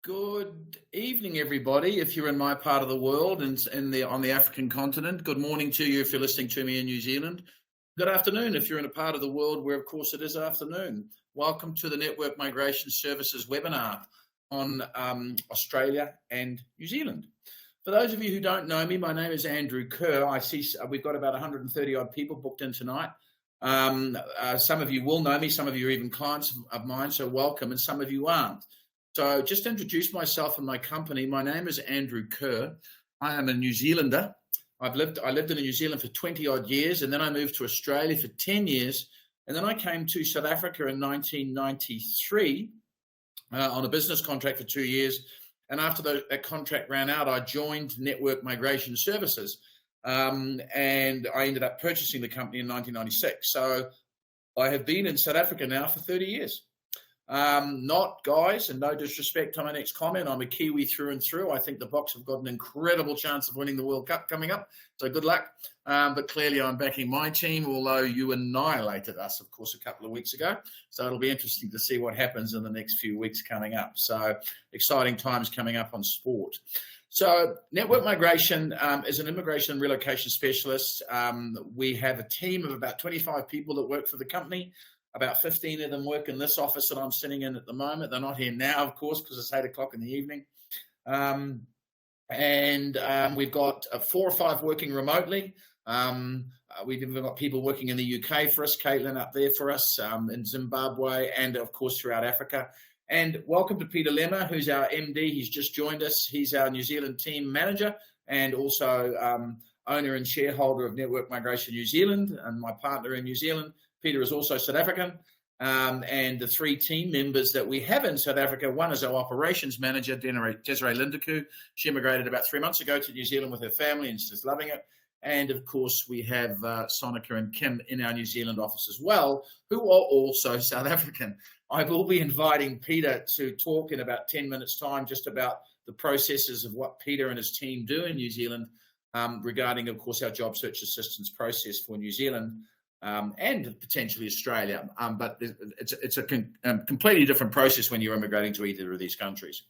Good evening, everybody. If you're in my part of the world and on the African continent, good morning to you if you're listening to me in New Zealand. Good afternoon if you're in a part of the world where, of course, it is afternoon. Welcome to the Network Migration Services webinar on Australia and New Zealand. For those of you who don't know me, my name is Andrew Kerr. I see we've got about 130 odd people booked in tonight. Some of you will know me, some of you are even clients of mine, so welcome, and some of you aren't. So just to introduce myself and my company, my name is Andrew Kerr. I am a New Zealander. I lived in New Zealand for 20 odd years, and then I moved to Australia for 10 years. And then I came to South Africa in 1993 on a business contract for 2 years. And after that contract ran out, I joined Network Migration Services. And I ended up purchasing the company in 1996. So I have been in South Africa now for 30 years. Not guys, and no disrespect to my next comment, I'm a Kiwi through and through. I think the Boks have got an incredible chance of winning the World Cup coming up, so good luck. But clearly I'm backing my team, although you annihilated us, of course, a couple of weeks ago. So it'll be interesting to see what happens in the next few weeks coming up. So exciting times coming up on sport. So Network Migration is an immigration and relocation specialist. We have a team of about 25 people that work for the company. About 15 of them work in this office that I'm sitting in at the moment. They're not here now, of course, because it's 8 o'clock in the evening. We've got 4 or 5 working remotely. We've even got people working in the UK for us, Caitlin up there for us, in Zimbabwe, and of course throughout Africa. And welcome to Peter Lemmer, who's our MD. He's just joined us. He's our New Zealand team manager and also owner and shareholder of Network Migration New Zealand, and my partner in New Zealand. Peter is also South African, and the 3 team members that we have in South Africa, one is our operations manager, Desiree Lindeku. She immigrated about 3 months ago to New Zealand with her family and she's loving it. And of course, we have Sonika and Kim in our New Zealand office as well, who are also South African. I will be inviting Peter to talk in about 10 minutes' time just about the processes of what Peter and his team do in New Zealand regarding, of course, our job search assistance process for New Zealand. And potentially Australia, but it's a completely different process when you're immigrating to either of these countries.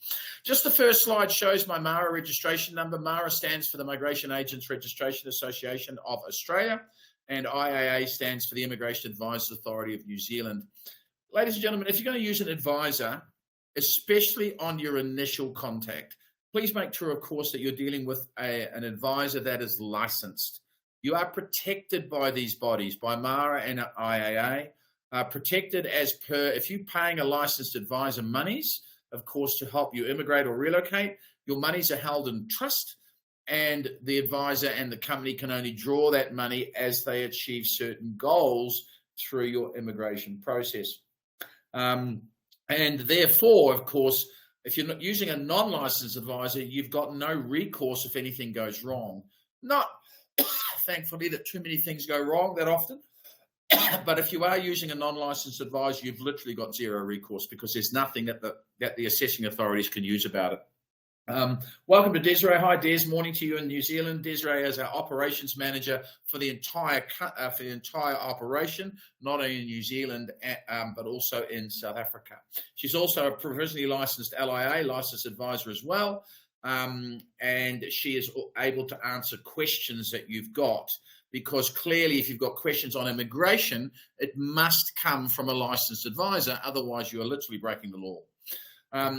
Just the first slide shows my MARA registration number. MARA stands for the Migration Agents Registration Association of Australia, and IAA stands for the Immigration Advisors Authority of New Zealand. Ladies and gentlemen, if you're going to use an advisor, especially on your initial contact, please make sure, of course, that you're dealing with an advisor that is licensed. You are protected by these bodies, by MARA and IAA, protected as per, if you're paying a licensed advisor monies, of course, to help you immigrate or relocate, your monies are held in trust, and the advisor and the company can only draw that money as they achieve certain goals through your immigration process. And therefore, of course, if you're not using a non-licensed advisor, you've got no recourse if anything goes wrong. Not thankfully that too many things go wrong that often. But if you are using a non-licensed advisor, you've literally got zero recourse because there's nothing that the assessing authorities can use about it. Welcome to Desiree. Hi, Des. Morning to you in New Zealand. Desiree is our operations manager for the entire operation, not only in New Zealand but also in South Africa. She's also a provisionally licensed LIA, licensed advisor as well. And she is able to answer questions that you've got, because clearly if you've got questions on immigration, it must come from a licensed advisor, otherwise you are literally breaking the law.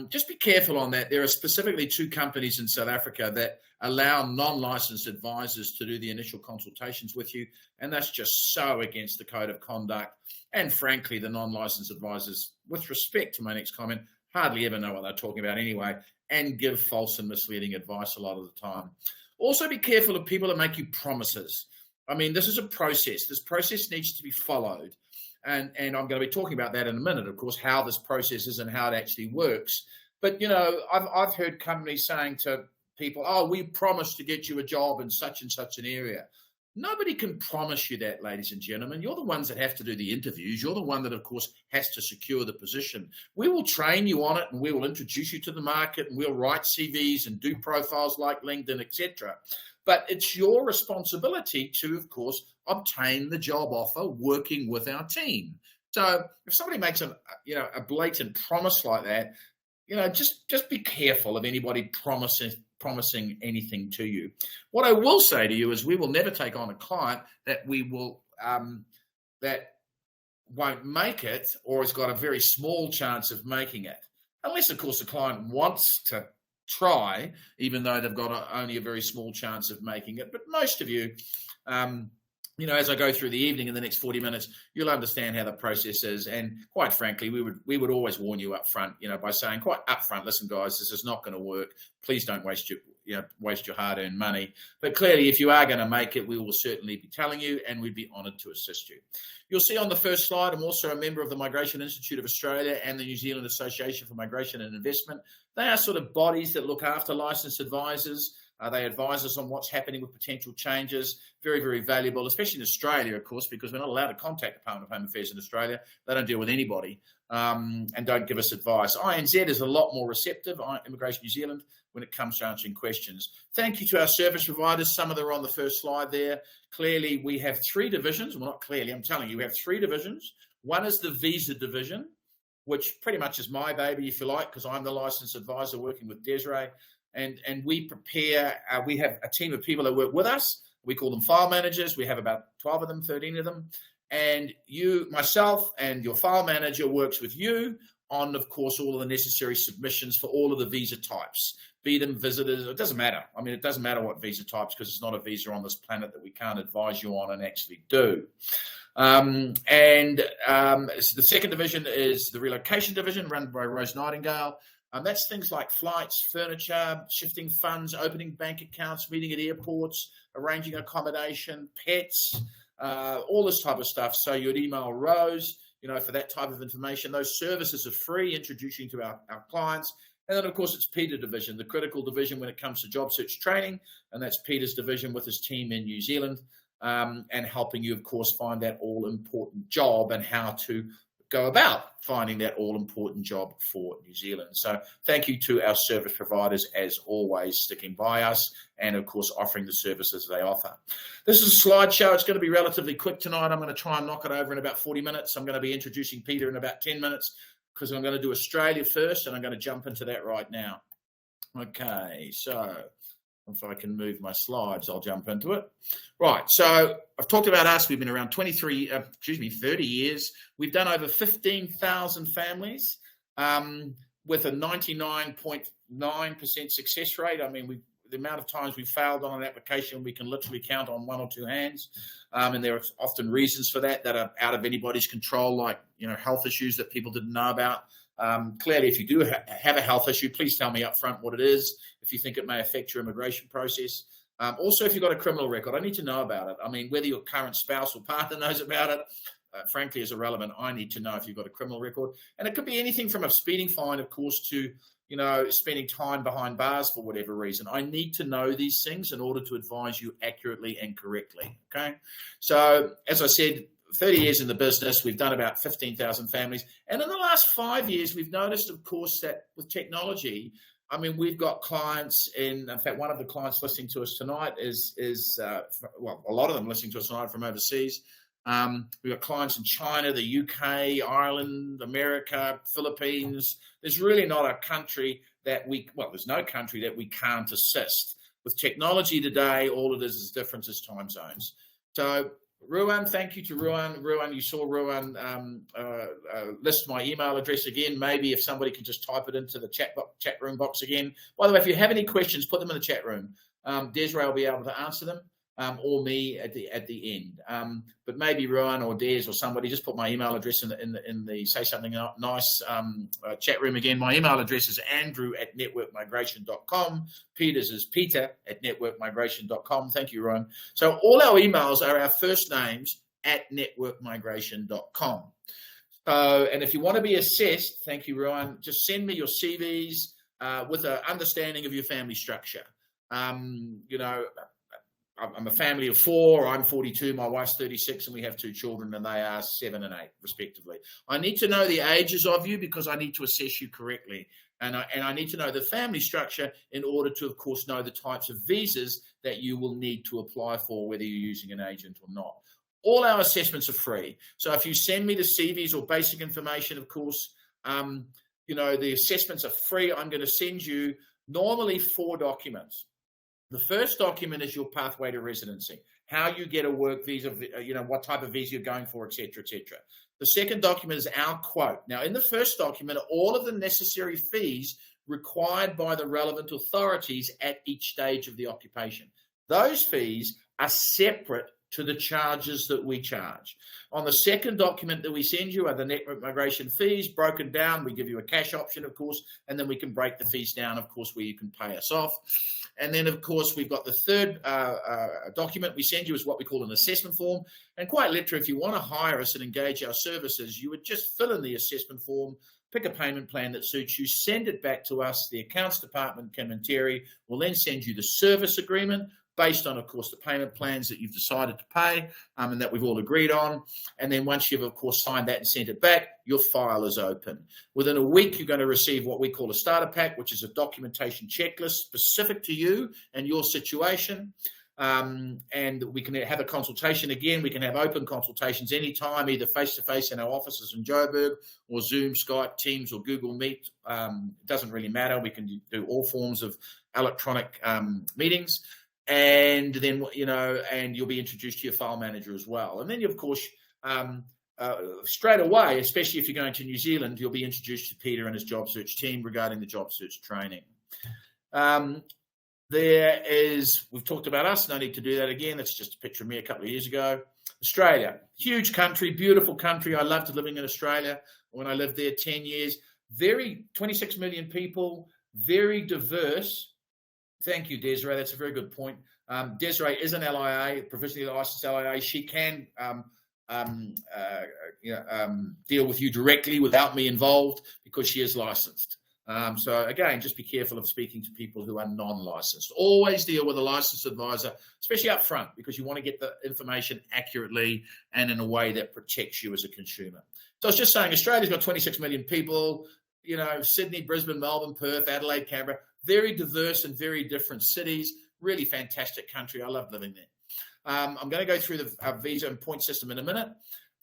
Just be careful on that. There are specifically 2 companies in South Africa that allow non-licensed advisors to do the initial consultations with you, and that's just so against the code of conduct. And frankly, the non-licensed advisors, with respect to my next comment, hardly ever know what they're talking about anyway, and give false and misleading advice a lot of the time. Also be careful of people that make you promises. I mean, this is a process. This process needs to be followed. And I'm going to be talking about that in a minute, of course, how this process is and how it actually works. But, you know, I've heard companies saying to people, oh, we promised to get you a job in such and such an area. Nobody can promise you that, ladies and gentlemen. You're the ones that have to do the interviews. You're the one that, of course, has to secure the position. We will train you on it, and we will introduce you to the market, and we'll write CVs and do profiles like LinkedIn, etc. But it's your responsibility to, of course, obtain the job offer working with our team. So if somebody makes a blatant promise like that, just be careful of anybody promising anything to you. What I will say to you is we will never take on a client that we will that won't make it or has got a very small chance of making it, unless of course the client wants to try, even though they've got only a very small chance of making it. But most of you, as I go through the evening in the next 40 minutes, you'll understand how the process is. And quite frankly, we would always warn you up front, by saying quite upfront, listen, guys, this is not going to work. Please don't waste your hard-earned money. But clearly, if you are going to make it, we will certainly be telling you, and we'd be honoured to assist you. You'll see on the first slide, I'm also a member of the Migration Institute of Australia and the New Zealand Association for Migration and Investment. They are sort of bodies that look after licensed advisors. They advise us on what's happening with potential changes. Very, very valuable, especially in Australia, of course, because we're not allowed to contact the Department of Home Affairs in Australia. They don't deal with anybody and don't give us advice. INZ is a lot more receptive, Immigration New Zealand, when it comes to answering questions. Thank you to our service providers. Some of them are on the first slide there. Clearly, we have three divisions. Well, not clearly, I'm telling you, we have three divisions. One is the visa division, which pretty much is my baby, if you like, because I'm the licensed advisor working with Desiree. And we prepare, we have a team of people that work with us. We call them file managers. We have about 12 of them, 13 of them. And you, myself, and your file manager works with you on, of course, all of the necessary submissions for all of the visa types, be them visitors. It doesn't matter. I mean, it doesn't matter what visa types, because it's not a visa on this planet that we can't advise you on and actually do. So the second division is the relocation division, run by Rose Nightingale. That's things like flights, furniture, shifting funds, opening bank accounts, meeting at airports, arranging accommodation, pets, all this type of stuff. So you'd email Rose, for that type of information. Those services are free, introducing to our clients. And then, of course, it's Peter division, the critical division when it comes to job search training. And that's Peter's division with his team in New Zealand, and helping you, of course, find that all-important job and how to go about finding that all-important job for New Zealand. So thank you to our service providers, as always, sticking by us and, of course, offering the services they offer. This is a slideshow. It's going to be relatively quick tonight. I'm going to try and knock it over in about 40 minutes. I'm going to be introducing Peter in about 10 minutes because I'm going to do Australia first, and I'm going to jump into that right now. Okay, so if I can move my slides, I'll jump into it. Right, so I've talked about us. We've been around 30 years. We've done over 15,000 families with a 99.9% success rate. I mean, the amount of times we failed on an application, we can literally count on one or two hands. And there are often reasons for that are out of anybody's control, like, health issues that people didn't know about. Clearly, if you do have a health issue, please tell me up front what it is, if you think it may affect your immigration process. Also, if you've got a criminal record, I need to know about it. I mean, whether your current spouse or partner knows about it, frankly, is irrelevant. I need to know if you've got a criminal record. And it could be anything from a speeding fine, of course, to, spending time behind bars for whatever reason. I need to know these things in order to advise you accurately and correctly, okay? So, as I said, 30 years in the business, we've done about 15,000 families. And in the last 5 years, we've noticed, of course, that with technology, I mean, we've got clients in fact, one of the clients listening to us tonight is a lot of them listening to us tonight from overseas. We've got clients in China, the UK, Ireland, America, Philippines. There's really not a country there's no country that we can't assist. With technology today, all it is different as time zones. So, Ruan, thank you to Ruan. Ruan, you saw Ruan list my email address again. Maybe if somebody can just type it into the chat room box again. By the way, if you have any questions, put them in the chat room. Desiree will be able to answer them, or me at the end. But maybe Ruan or Des or somebody just put my email address in the say something nice chat room again. My email address is andrew@networkmigration.com. Peter's is peter@networkmigration.com. Thank you, Ruan. So all our emails are our first names at networkmigration.com. And if you want to be assessed, thank you, Ruan, just send me your CVs with an understanding of your family structure. I'm a family of 4. I'm 42. My wife's 36, and we have 2 children, and they are 7 and 8, respectively. I need to know the ages of you because I need to assess you correctly, and I need to know the family structure in order to, of course, know the types of visas that you will need to apply for, whether you're using an agent or not. All our assessments are free. So if you send me the CVs or basic information, of course, the assessments are free. I'm going to send you normally 4 documents. The first document is your pathway to residency, how you get a work visa, what type of visa you're going for, et cetera, et cetera. The second document is our quote. Now, in the first document, all of the necessary fees required by the relevant authorities at each stage of the occupation. Those fees are separate to the charges that we charge. On the second document that we send you are the net migration fees broken down. We give you a cash option, of course, and then we can break the fees down, of course, where you can pay us off. And then, of course, we've got the third document we send you is what we call an assessment form. And quite literally, if you want to hire us and engage our services, you would just fill in the assessment form, pick a payment plan that suits you, send it back to us. The accounts department, Kim and Terry, will then send you the service agreement based on, of course, the payment plans that you've decided to pay and that we've all agreed on. And then once you've, of course, signed that and sent it back, your file is open. Within a week, you're going to receive what we call a starter pack, which is a documentation checklist specific to you and your situation. And we can have a consultation again. We can have open consultations anytime, either face-to-face in our offices in Joburg or Zoom, Skype, Teams, or Google Meet. It doesn't really matter. We can do all forms of electronic meetings. And then, and you'll be introduced to your file manager as well. And then, of course, straight away, especially if you're going to New Zealand, you'll be introduced to Peter and his job search team regarding the job search training. We've talked about us, no need to do that again. That's just a picture of me a couple of years ago. Australia, huge country, beautiful country. I loved living in Australia when I lived there 10 years. 26 million people, very diverse. Thank you, Desiree. That's a very good point. Desiree is an LIA, provisionally licensed LIA. She can deal with you directly without me involved because she is licensed. So again, just be careful of speaking to people who are non-licensed. Always deal with a licensed advisor, especially up front, because you want to get the information accurately and in a way that protects you as a consumer. So I was just saying, Australia's got 26 million people, Sydney, Brisbane, Melbourne, Perth, Adelaide, Canberra, very diverse and very different cities, really fantastic country. I love living there. I'm going to go through the visa and point system in a minute.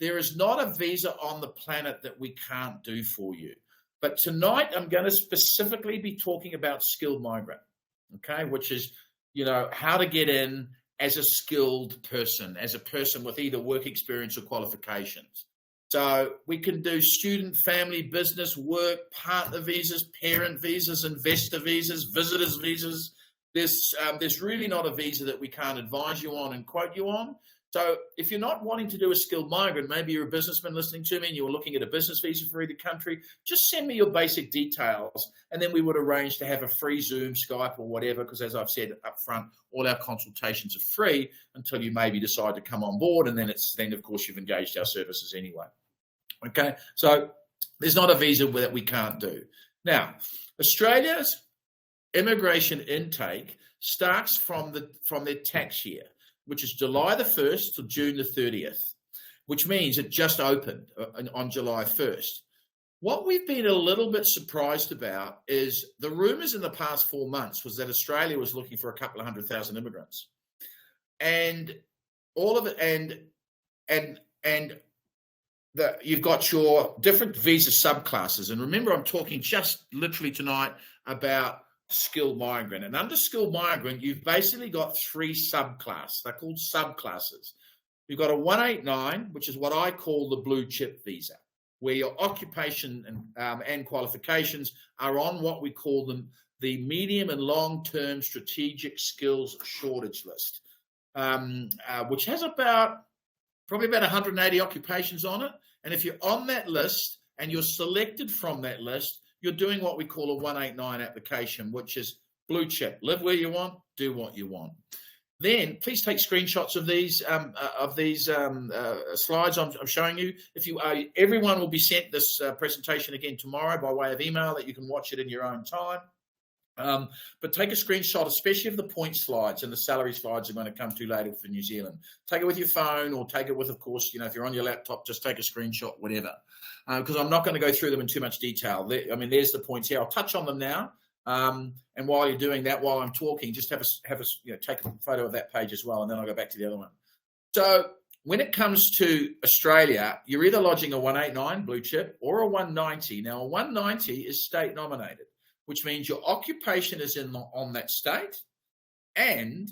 There is not a visa on the planet that we can't do for you. But tonight, I'm going to specifically be talking about skilled migrant, okay, which is, how to get in as a skilled person, as a person with either work experience or qualifications. So we can do student, family, business, work, partner visas, parent visas, investor visas, visitors visas. There's really not a visa that we can't advise you on and quote you on. So if you're not wanting to do a skilled migrant, maybe you're a businessman listening to me and you're looking at a business visa for either country, just send me your basic details and then we would arrange to have a free Zoom, Skype or whatever, because as I've said up front, all our consultations are free until you maybe decide to come on board, and then of course you've engaged our services anyway. Okay, so there's not a visa that we can't do. Now, Australia's immigration intake starts from their tax year, which is July the 1st to June the 30th, which means it just opened on July 1st. What we've been a little bit surprised about is the rumours in the past 4 months was that Australia was looking for a couple of 100,000 immigrants. And all of it, and you've got your different visa subclasses. And remember, I'm talking just literally tonight about skilled migrant. And under skilled migrant, you've basically got 3 subclasses. They're called subclasses. You've got a 189, which is what I call the blue chip visa, where your occupation and qualifications are on what we call the medium and long-term strategic skills shortage list, which has probably about 180 occupations on it. And if you're on that list and you're selected from that list, you're doing what we call a 189 application, which is blue chip. Live where you want, do what you want. Then please take screenshots of these slides I'm showing you. Everyone will be sent this presentation again tomorrow by way of email that you can watch it in your own time. But take a screenshot, especially of the point slides, and the salary slides are going to come to later for New Zealand. Take it with your phone, or take it with, of course, if you're on your laptop, just take a screenshot, whatever. Because I'm not going to go through them in too much detail. There's the points here. I'll touch on them now. And while you're doing that, while I'm talking, just take a photo of that page as well, and then I'll go back to the other one. So when it comes to Australia, you're either lodging a 189 blue chip or a 190. Now, a 190 is state nominated, which means your occupation is on that state and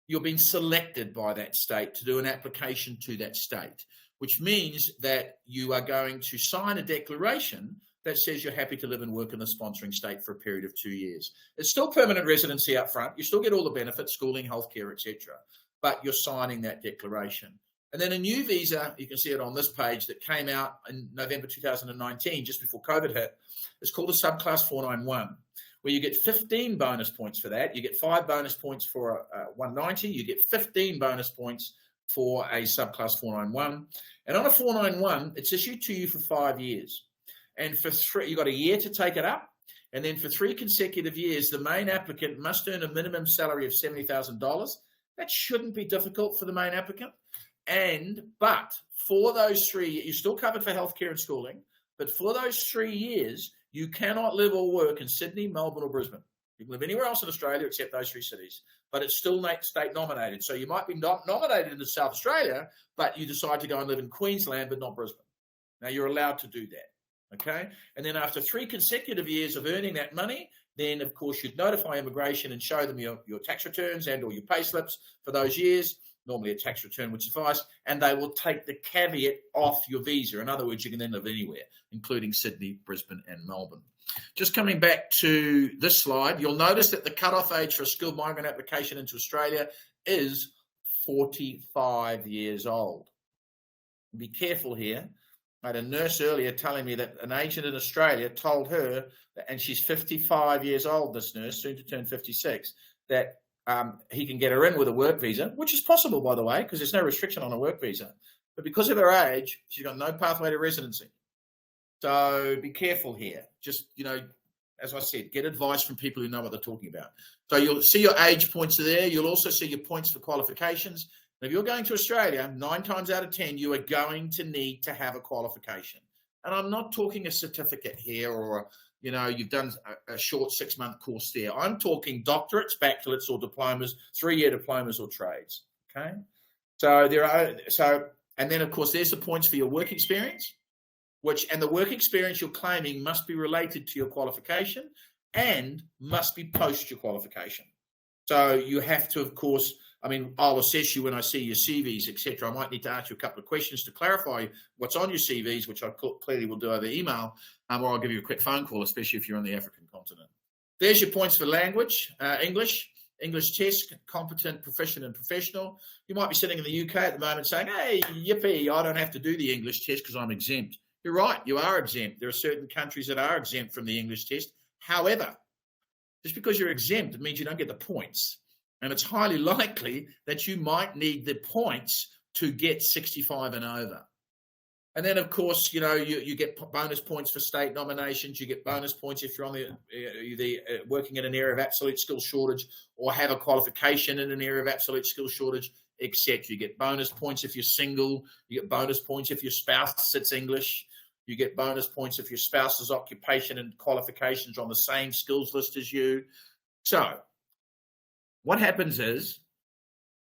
you're being selected by that state to do an application to that state, which means that you are going to sign a declaration that says you're happy to live and work in the sponsoring state for a period of 2 years. It's still permanent residency up front. You still get all the benefits, schooling, healthcare, etc., but you're signing that declaration. And then a new visa, you can see it on this page, that came out in November 2019, just before COVID hit. It's called a Subclass 491, where you get 15 bonus points for that. You get 5 bonus points for a 190. You get 15 bonus points for a Subclass 491. And on a 491, it's issued to you for 5 years. And for 3, you've got a year to take it up. And then for 3 consecutive years, the main applicant must earn a minimum salary of $70,000. That shouldn't be difficult for the main applicant. But for those 3, you're still covered for healthcare and schooling, but for those 3 years, you cannot live or work in Sydney, Melbourne, or Brisbane. You can live anywhere else in Australia except those 3 cities, but it's still state nominated. So you might be not nominated into South Australia, but you decide to go and live in Queensland, but not Brisbane. Now you're allowed to do that, okay? And then after 3 consecutive years of earning that money, then of course you'd notify immigration and show them your tax returns and or your pay slips for those years. Normally a tax return would suffice, and they will take the caveat off your visa. In other words, you can then live anywhere, including Sydney, Brisbane, and Melbourne. Just coming back to this slide, you'll notice that the cutoff age for a skilled migrant application into Australia is 45 years old. Be careful here. I had a nurse earlier telling me that an agent in Australia told her, and she's 55 years old, this nurse, soon to turn 56, that he can get her in with a work visa, which is possible, by the way, because there's no restriction on a work visa. But because of her age, she's got no pathway to residency. So be careful here. Just, as I said, get advice from people who know what they're talking about. So you'll see your age points are there. You'll also see your points for qualifications. And if you're going to Australia, 9 times out of 10, you are going to need to have a qualification. And I'm not talking a certificate here or you've done a short 6-month course there. I'm talking doctorates, baccalates, or diplomas, 3-year diplomas or trades. Okay. And then of course there's the points for your work experience, and the work experience you're claiming must be related to your qualification and must be post your qualification. So you have to, of course, I'll assess you when I see your CVs, etc. I might need to ask you a couple of questions to clarify what's on your CVs, which I clearly will do over email, or I'll give you a quick phone call, especially if you're on the African continent. There's your points for language, English test, competent, proficient, and professional. You might be sitting in the UK at the moment saying, hey, yippee, I don't have to do the English test because I'm exempt. You're right, you are exempt. There are certain countries that are exempt from the English test. However, just because you're exempt, it means you don't get the points. And it's highly likely that you might need the points to get 65 and over. And then, of course, you get bonus points for state nominations. You get bonus points if you're on working in an area of absolute skill shortage or have a qualification in an area of absolute skill shortage, etc. You get bonus points if you're single. You get bonus points if your spouse sits English. You get bonus points if your spouse's occupation and qualifications are on the same skills list as you. So what happens is,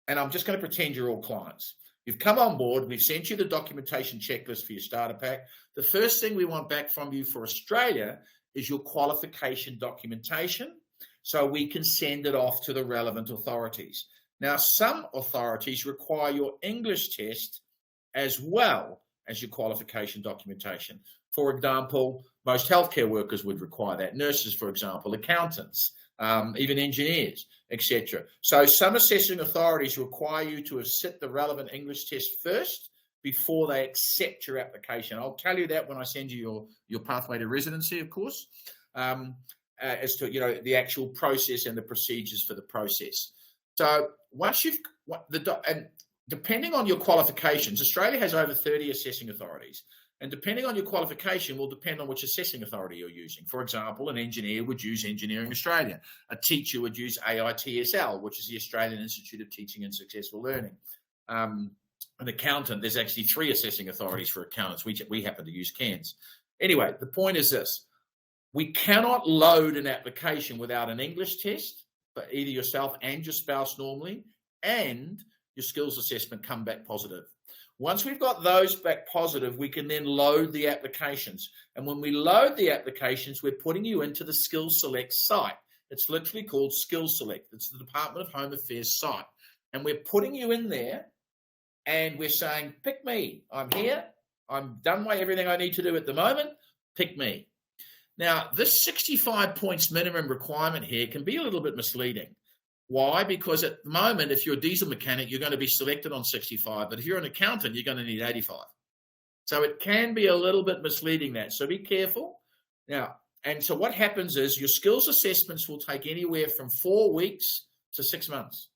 and I'm just going to pretend you're all clients. You've come on board. We've sent you the documentation checklist for your starter pack. The first thing we want back from you for Australia is your qualification documentation so we can send it off to the relevant authorities. Now, some authorities require your English test as well as your qualification documentation. For example, most healthcare workers would require that. Nurses, for example, accountants, even engineers, etc. So some assessing authorities require you to have sit the relevant English test first before they accept your application. I'll tell you that when I send you your pathway to residency, of course, as to the actual process and the procedures for the process. So once and depending on your qualifications, Australia has over 30 assessing authorities. And depending on your qualification will depend on which assessing authority you're using. For example, an engineer would use Engineering Australia. A teacher would use AITSL, which is the Australian Institute of Teaching and Successful Learning. An accountant, there's actually 3 assessing authorities for accountants. We happen to use CANS. Anyway, the point is this. We cannot load an application without an English test for either yourself and your spouse normally, and your skills assessment come back positive. Once we've got those back positive, we can then load the applications. And when we load the applications, we're putting you into the Skills Select site. It's literally called Skills Select. It's the Department of Home Affairs site. And we're putting you in there and we're saying, pick me. I'm here. I'm done with everything I need to do at the moment. Pick me. Now, this 65 points minimum requirement here can be a little bit misleading. Why? Because at the moment, if you're a diesel mechanic, you're going to be selected on 65. But if you're an accountant, you're going to need 85. So it can be a little bit misleading that. So be careful. Now, and so what happens is your skills assessments will take anywhere from 4 weeks to 6 months,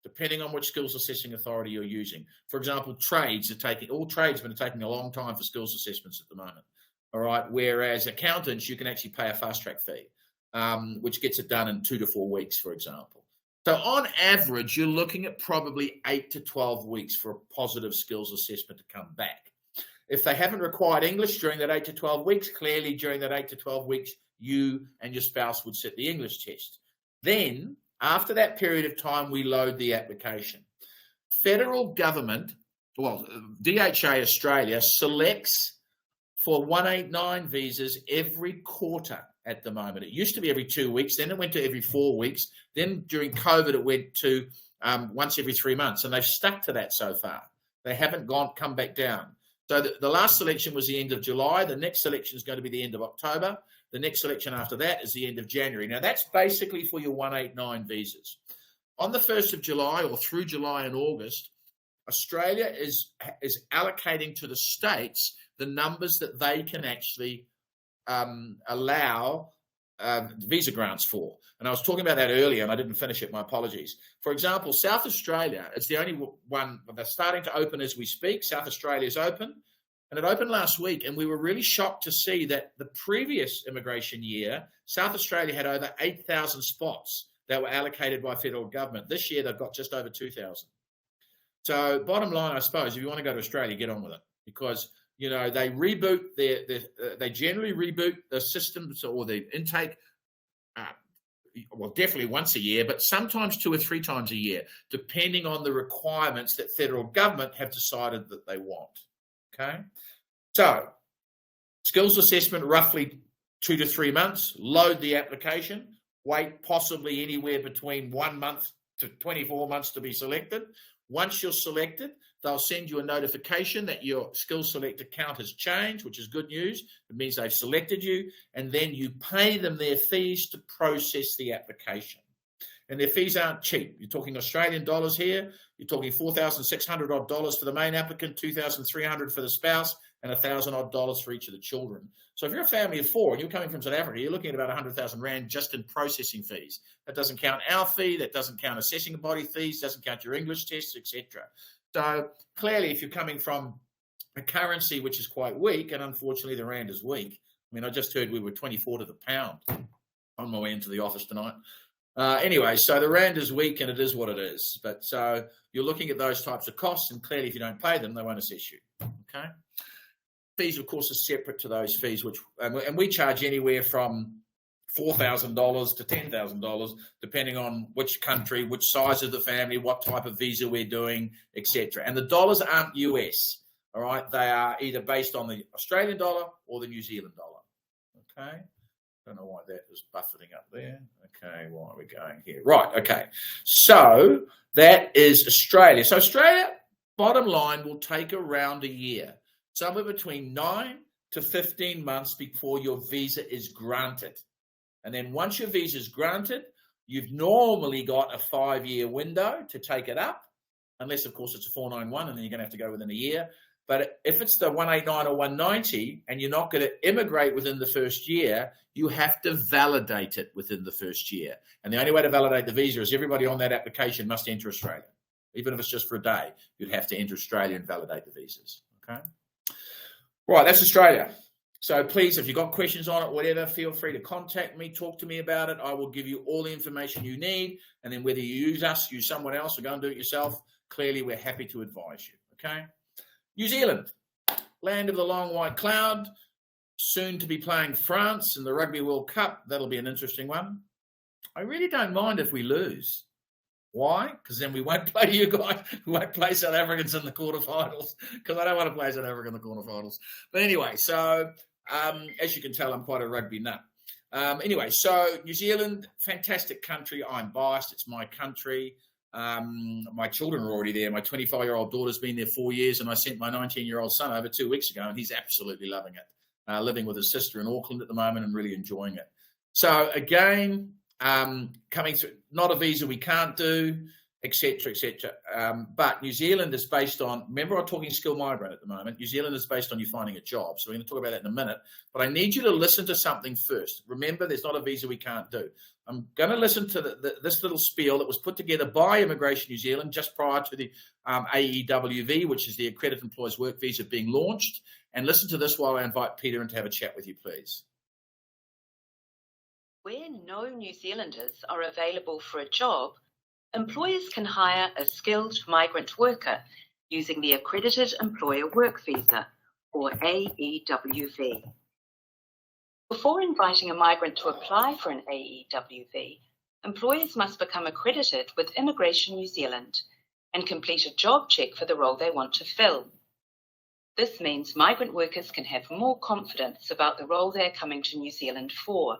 depending on which skills assessing authority you're using. For example, all tradesmen are taking a long time for skills assessments at the moment. All right. Whereas accountants, you can actually pay a fast track fee, which gets it done in 2 to 4 weeks, for example. So on average, you're looking at probably 8 to 12 weeks for a positive skills assessment to come back. If they haven't required English during that 8 to 12 weeks, clearly during that 8 to 12 weeks, you and your spouse would sit the English test. Then, after that period of time, we load the application. Federal government, DHA Australia selects for 189 visas every quarter at the moment. It used to be every 2 weeks, then it went to every 4 weeks. Then during COVID, it went to once every 3 months, and they've stuck to that so far. They haven't come back down. So the last selection was the end of July. The next selection is going to be the end of October. The next selection after that is the end of January. Now, that's basically for your 189 visas. On the 1st of July or through July and August, Australia is allocating to the states the numbers that they can actually allow visa grants for. And I was talking about that earlier and I didn't finish it. My apologies. For example, South Australia is the only one. They're starting to open as we speak. South Australia is open. And it opened last week. And we were really shocked to see that the previous immigration year, South Australia had over 8,000 spots that were allocated by federal government. This year, they've got just over 2,000. So bottom line, I suppose, if you want to go to Australia, get on with it. Because they reboot they generally reboot the systems or the intake, definitely once a year, but sometimes 2 or 3 times a year, depending on the requirements that federal government have decided that they want. Okay, so skills assessment, roughly 2 to 3 months. Load the application. Wait possibly anywhere between 1 month to 24 months to be selected. Once you're selected, they'll send you a notification that your Skills Select account has changed, which is good news. It means they've selected you, and then you pay them their fees to process the application. And their fees aren't cheap. You're talking Australian dollars here. You're talking $4,600 odd for the main applicant, $2,300 for the spouse, and $1,000 odd for each of the children. So if you're a family of 4 and you're coming from South Africa, you're looking at about 100,000 Rand just in processing fees. That doesn't count our fee. That doesn't count assessing body fees. Doesn't count your English tests, etc. So clearly, if you're coming from a currency which is quite weak, and unfortunately the Rand is weak. I mean, I just heard we were 24 to the pound on my way into the office tonight. Anyway, so the Rand is weak and it is what it is. But so you're looking at those types of costs, and clearly if you don't pay them, they won't assess you. Okay. Fees, of course, are separate to those fees, and we charge anywhere from $4,000 to $10,000, depending on which country, which size of the family, what type of visa we're doing, etc. And the dollars aren't US, all right? They are either based on the Australian dollar or the New Zealand dollar, okay? Don't know why that was buffeting up there. Okay, why are we going here? Right, okay. So that is Australia. So Australia, bottom line, will take around a year, somewhere between 9 to 15 months before your visa is granted. And then once your visa is granted, you've normally got a 5-year window to take it up, unless, of course, it's a 491, and then you're going to have to go within a year. But if it's the 189 or 190 and you're not going to immigrate within the first year, you have to validate it within the first year. And the only way to validate the visa is everybody on that application must enter Australia. Even if it's just for a day, you'd have to enter Australia and validate the visas. Okay. Right, that's Australia. So please, if you've got questions on it, whatever, feel free to contact me, talk to me about it. I will give you all the information you need. And then whether you use us, use someone else, or go and do it yourself, clearly we're happy to advise you. Okay. New Zealand, land of the long white cloud, soon to be playing France in the Rugby World Cup. That'll be an interesting one. I really don't mind if we lose. Why? Because then we won't play you guys. We won't play South Africans in the quarterfinals, because I don't want to play South Africa in the quarterfinals. But anyway, so as you can tell, I'm quite a rugby nut. Anyway, so New Zealand, fantastic country. I'm biased. It's my country. My children are already there. My 25-year-old daughter's been there 4 years, and I sent my 19-year-old son over 2 weeks ago, and he's absolutely loving it. Living with his sister in Auckland at the moment and really enjoying it. So again, coming through, not a visa we can't do, etc., etc. But New Zealand is based on, remember I'm talking skilled migrant at the moment, New Zealand is based on you finding a job. So we're going to talk about that in a minute. But I need you to listen to something first. Remember, there's not a visa we can't do. I'm going to listen to this little spiel that was put together by Immigration New Zealand just prior to the AEWV, which is the Accredited Employers Work Visa being launched. And listen to this while I invite Peter in to have a chat with you, please. Where no New Zealanders are available for a job, employers can hire a skilled migrant worker using the Accredited Employer Work Visa, or AEWV. Before inviting a migrant to apply for an AEWV, employers must become accredited with Immigration New Zealand and complete a job check for the role they want to fill. This means migrant workers can have more confidence about the role they're coming to New Zealand for.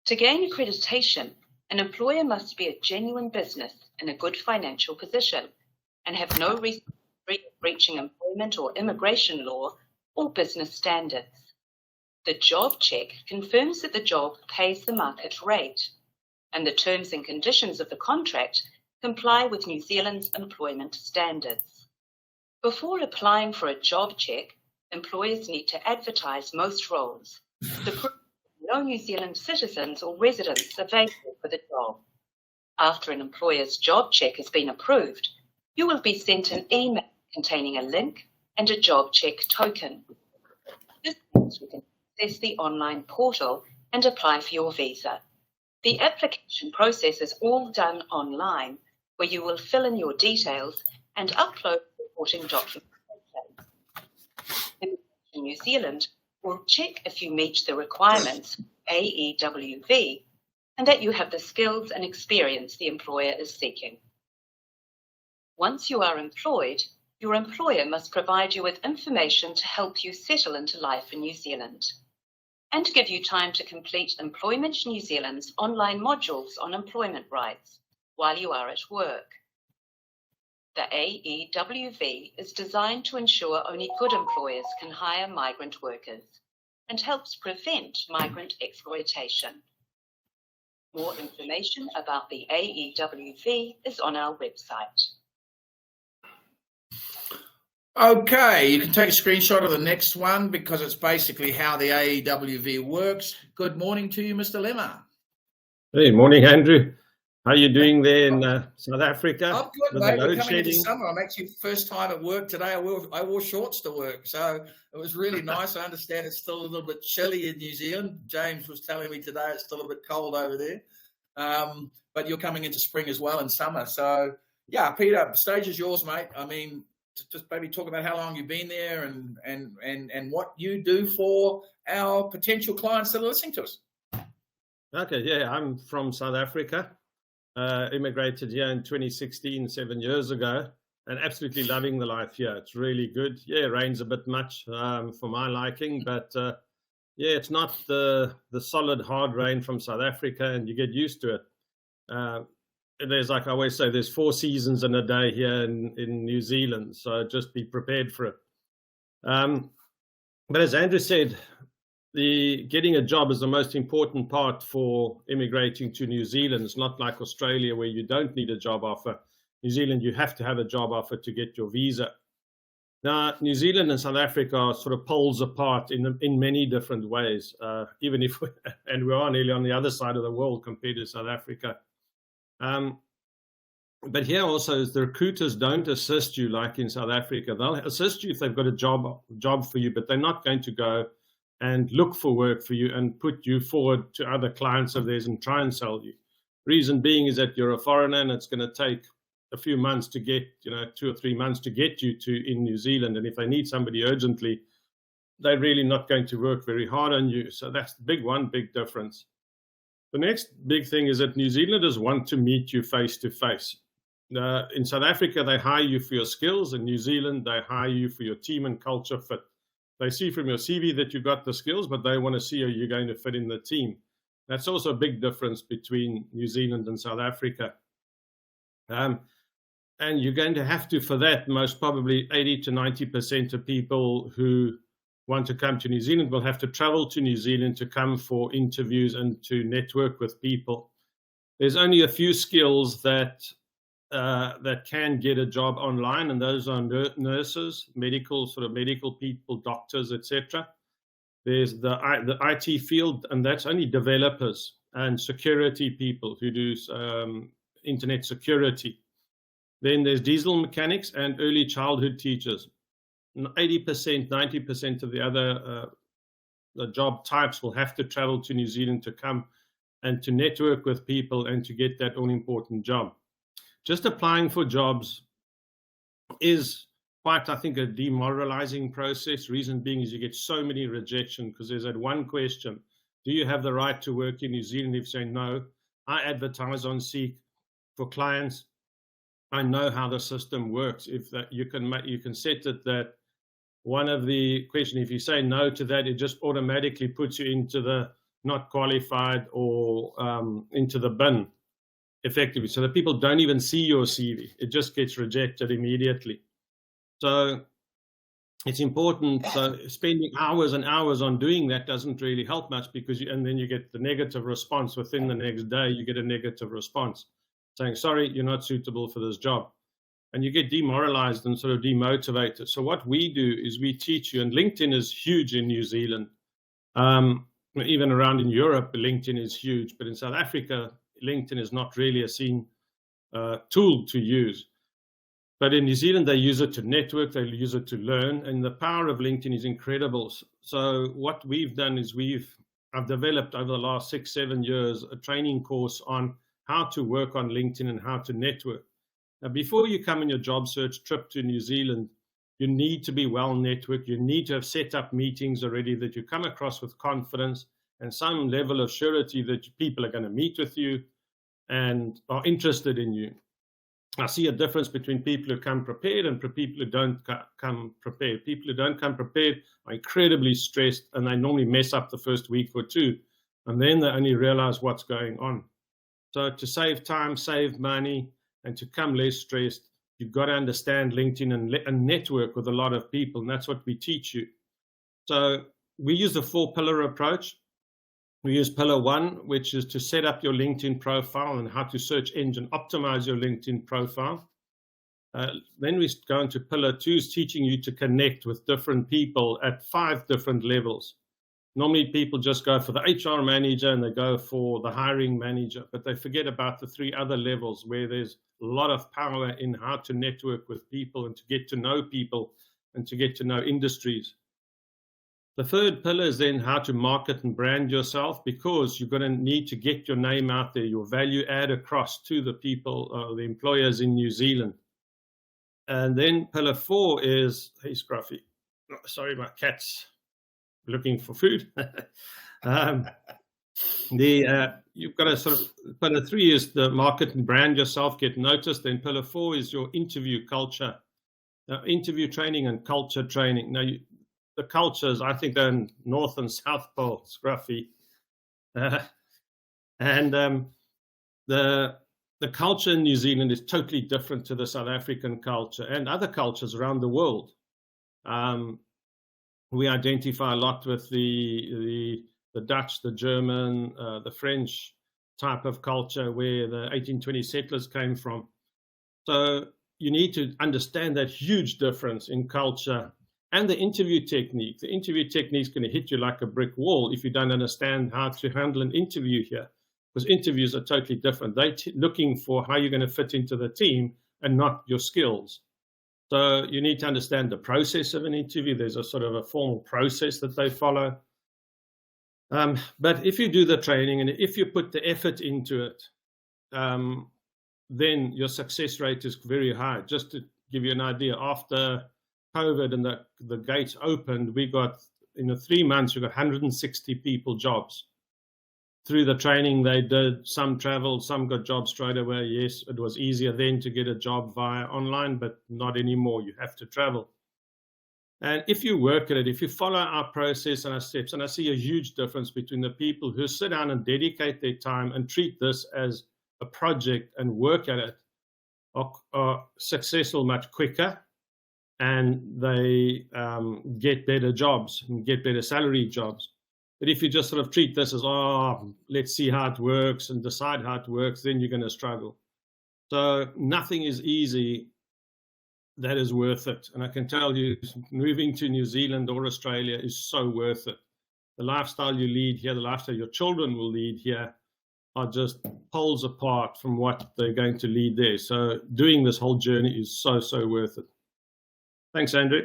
To gain accreditation, an employer must be a genuine business in a good financial position and have no reason for breaching employment or immigration law or business standards. The job check confirms that the job pays the market rate, and the terms and conditions of the contract comply with New Zealand's employment standards. Before applying for a job check, employers need to advertise most roles to prove no New Zealand citizens or residents available for the job. After an employer's job check has been approved, you will be sent an email containing a link and a job check token. This means you can access the online portal and apply for your visa. The application process is all done online, where you will fill in your details and upload supporting documentation. In New Zealand, will check if you meet the requirements of AEWV and that you have the skills and experience the employer is seeking. Once you are employed, your employer must provide you with information to help you settle into life in New Zealand and give you time to complete Employment New Zealand's online modules on employment rights while you are at work. The AEWV is designed to ensure only good employers can hire migrant workers and helps prevent migrant exploitation. More information about the AEWV is on our website. Okay, you can take a screenshot of the next one because it's basically how the AEWV works. Good morning to you, Mr. Lemmer. Hey, morning, Andrew. How are you doing there in South Africa? I'm good, mate. We're coming into summer. I'm actually first time at work today. I wore shorts to work, so it was really nice. I understand it's still a little bit chilly in New Zealand. James was telling me today it's still a bit cold over there. But you're coming into spring as well and summer. So, yeah, Peter, stage is yours, mate. I mean, just maybe talk about how long you've been there and what you do for our potential clients that are listening to us. Okay, yeah, I'm from South Africa. Immigrated here in 2016, 7 years ago, and absolutely loving the life here. It's really good. Yeah, it rains a bit much for my liking, but yeah, it's not the solid hard rain from South Africa, and you get used to it. There's, like I always say, there's 4 seasons in a day here in New Zealand, so just be prepared for it. But as Andrew said, getting a job is the most important part for immigrating to New Zealand. It's not like Australia where you don't need a job offer. New Zealand, you have to have a job offer to get your visa. Now, New Zealand and South Africa are sort of poles apart in many different ways, even if we are nearly on the other side of the world compared to South Africa. But here also is the recruiters don't assist you like in South Africa. They'll assist you if they've got a job for you, but they're not going to go and look for work for you and put you forward to other clients of theirs and try and sell you. Reason being is that you're a foreigner and it's going to take a few months to get, 2 or 3 months to get you in New Zealand. And if they need somebody urgently, they're really not going to work very hard on you. So that's the big difference. The next big thing is that New Zealanders want to meet you face to face. In South Africa, they hire you for your skills. In New Zealand, they hire you for your team and culture fit. They see from your CV that you've got the skills, but they want to see how you're going to fit in the team. That's also a big difference between New Zealand and South Africa. And you're going to have to, for that, most probably 80 to 90% of people who want to come to New Zealand will have to travel to New Zealand to come for interviews and to network with people. There's only a few skills that can get a job online, and those are nurses, medical people, doctors, etc. There's the IT field, and that's only developers and security people who do internet security. Then there's diesel mechanics and early childhood teachers. 80%, 90% of the other the job types will have to travel to New Zealand to come and to network with people and to get that all-important job. Just applying for jobs is quite, I think, a demoralizing process. Reason being is you get so many rejection because there's that one question: do you have the right to work in New Zealand? If you say no, I advertise on Seek for clients. I know how the system works. If that you can set it that one of the question, if you say no to that, it just automatically puts you into the not qualified or into the bin, effectively. So that people don't even see your CV. It just gets rejected immediately. So it's important. So spending hours and hours on doing that doesn't really help much because and then you get the negative response within the next day. You get a negative response saying, sorry, you're not suitable for this job. And you get demoralized and sort of demotivated. So what we do is we teach you, and LinkedIn is huge in New Zealand. Even around in Europe, LinkedIn is huge. But in South Africa, LinkedIn is not really a seen tool to use. But in New Zealand, they use it to network, they use it to learn, and the power of LinkedIn is incredible. So what we've done is I've developed over the last 6-7 years a training course on how to work on LinkedIn and how to network. Now, before you come on your job search trip to New Zealand, you need to be well networked. You need to have set up meetings already that you come across with confidence and some level of surety that people are going to meet with you and are interested in you. I see a difference between people who come prepared and people who don't come prepared. People who don't come prepared are incredibly stressed, and they normally mess up the first week or two, and then they only realize what's going on. So to save time, save money, and to come less stressed, you've got to understand LinkedIn and network with a lot of people, and that's what we teach you. So we use the 4-pillar approach. We use pillar 1, which is to set up your LinkedIn profile and how to search engine optimize your LinkedIn profile. Then we go into pillar 2, is teaching you to connect with different people at 5 different levels. Normally people just go for the HR manager and they go for the hiring manager, but they forget about the 3 other levels where there's a lot of power in how to network with people and to get to know people and to get to know industries. The 3rd pillar is then how to market and brand yourself, because you're going to need to get your name out there, your value add across to the people, the employers in New Zealand. And then pillar 4 is, hey Scruffy, sorry, my cat's looking for food. You've got to sort of, pillar 3 is the market and brand yourself, get noticed. Then pillar 4 is your interview culture, interview training and culture training. Now, the cultures, I think they're in North and South Pole, Scruffy. The culture in New Zealand is totally different to the South African culture and other cultures around the world. We identify a lot with the Dutch, the German, the French type of culture where the 1820 settlers came from. So you need to understand that huge difference in culture and the interview technique. The interview technique is going to hit you like a brick wall if you don't understand how to handle an interview here, because interviews are totally different. They're looking for how you're going to fit into the team and not your skills. So you need to understand the process of an interview. There's a sort of a formal process that they follow. But if you do the training and if you put the effort into it, then your success rate is very high. Just to give you an idea, after COVID and the gates opened, we got, in 3 months, we got 160 people jobs. through the training they did, some traveled, some got jobs straight away. Yes, it was easier then to get a job via online, but not anymore. You have to travel. And if you work at it, if you follow our process and our steps, and I see a huge difference between the people who sit down and dedicate their time and treat this as a project and work at it, are successful much quicker, and they get better jobs and get better salary jobs. But if you just sort of treat this as, let's see how it works and decide how it works, then you're going to struggle. So nothing is easy that is worth it. And I can tell you, moving to New Zealand or Australia is so worth it. The lifestyle you lead here, the lifestyle your children will lead here, are just poles apart from what they're going to lead there. So doing this whole journey is so, so worth it. Thanks, Andrew.